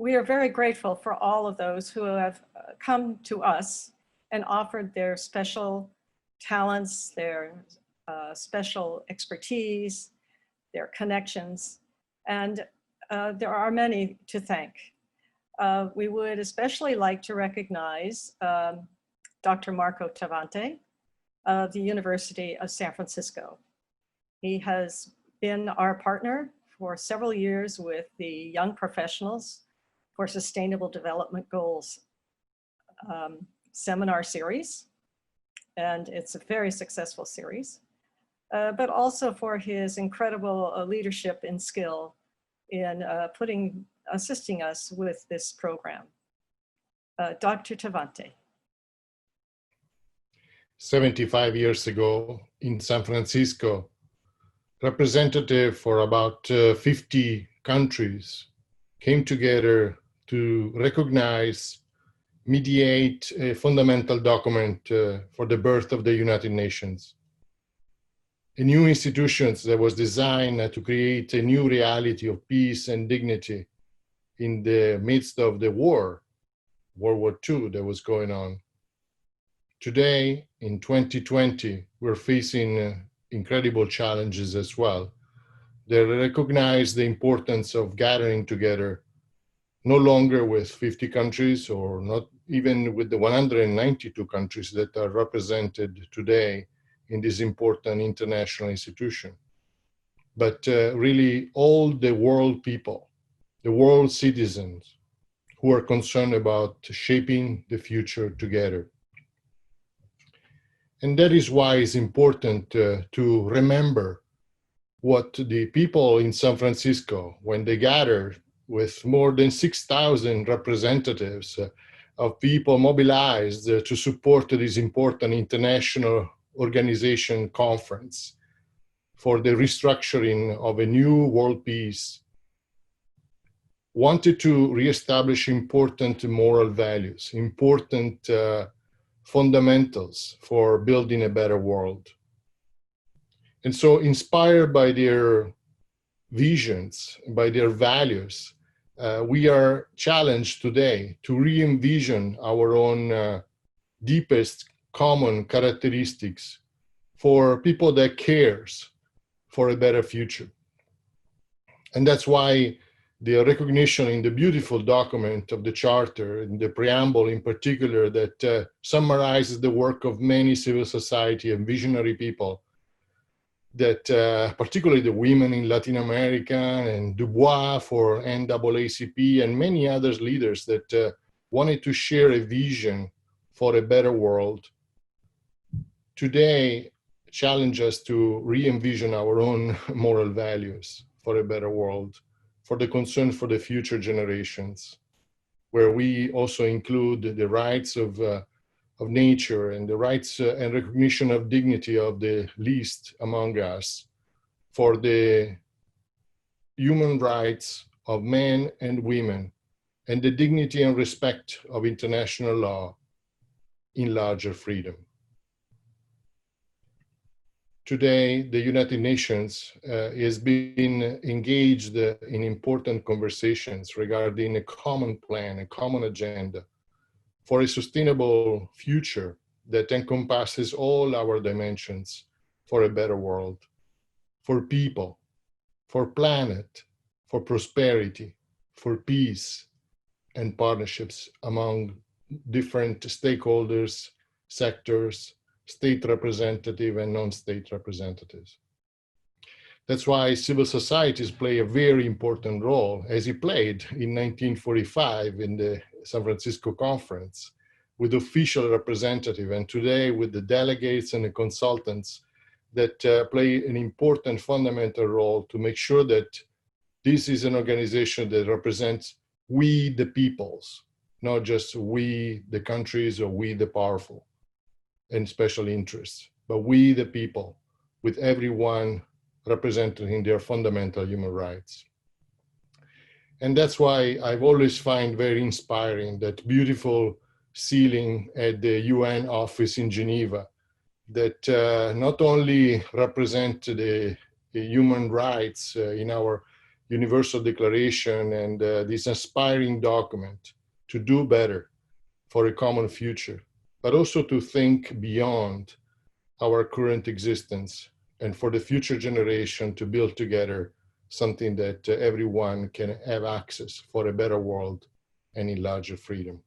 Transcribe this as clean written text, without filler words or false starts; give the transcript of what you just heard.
we are very grateful for all of those who have come to us and offered their special talents, their special expertise, their connections, and there are many to thank. We would especially like to recognize Dr. Marco Tavanti of the University of San Francisco. He has been our partner for several years with the Young Professionals for Sustainable Development Goals seminar series, and it's a very successful series, but also for his incredible leadership and skill in assisting us with this program. Dr. Tavanti. 75 years ago in San Francisco, representatives for about 50 countries came together to recognize, mediate a fundamental document for the birth of the United Nations. A new institution that was designed to create a new reality of peace and dignity in the midst of the World War II that was going on. Today, in 2020, we're facing incredible challenges as well. They recognize the importance of gathering together, no longer with 50 countries or not even with the 192 countries that are represented today in this important international institution, but really all the world people, the world citizens who are concerned about shaping the future together. And that is why it's important to remember what the people in San Francisco, when they gathered with more than 6,000 representatives of people mobilized to support this important international organization conference for the restructuring of a new world peace, wanted to reestablish important moral values, important fundamentals for building a better world. And so inspired by their visions, by their values, we are challenged today to re-envision our own deepest common characteristics for people that cares for a better future. And that's why the recognition in the beautiful document of the Charter, in the preamble in particular, that summarizes the work of many civil society and visionary people, that particularly the women in Latin America and Dubois for NAACP and many other leaders that wanted to share a vision for a better world, today challenge us to re-envision our own moral values for a better world, for the concern for the future generations, where we also include the rights of nature and the rights and recognition of dignity of the least among us, for the human rights of men and women, and the dignity and respect of international law in larger freedom. Today, the United Nations is being engaged in important conversations regarding a common plan, a common agenda for a sustainable future that encompasses all our dimensions for a better world, for people, for planet, for prosperity, for peace and partnerships among different stakeholders, sectors, state representative and non-state representatives. That's why civil societies play a very important role, as it played in 1945 in the San Francisco conference, with official representative, and today with the delegates and the consultants that play an important fundamental role to make sure that this is an organization that represents we the peoples, not just we the countries or we the powerful and special interests, but we the people, with everyone representing their fundamental human rights. And that's why I've always find very inspiring that beautiful ceiling at the UN office in Geneva that not only represent the human rights in our Universal Declaration and this inspiring document to do better for a common future, but also to think beyond our current existence and for the future generation to build together something that everyone can have access for a better world and in larger freedom.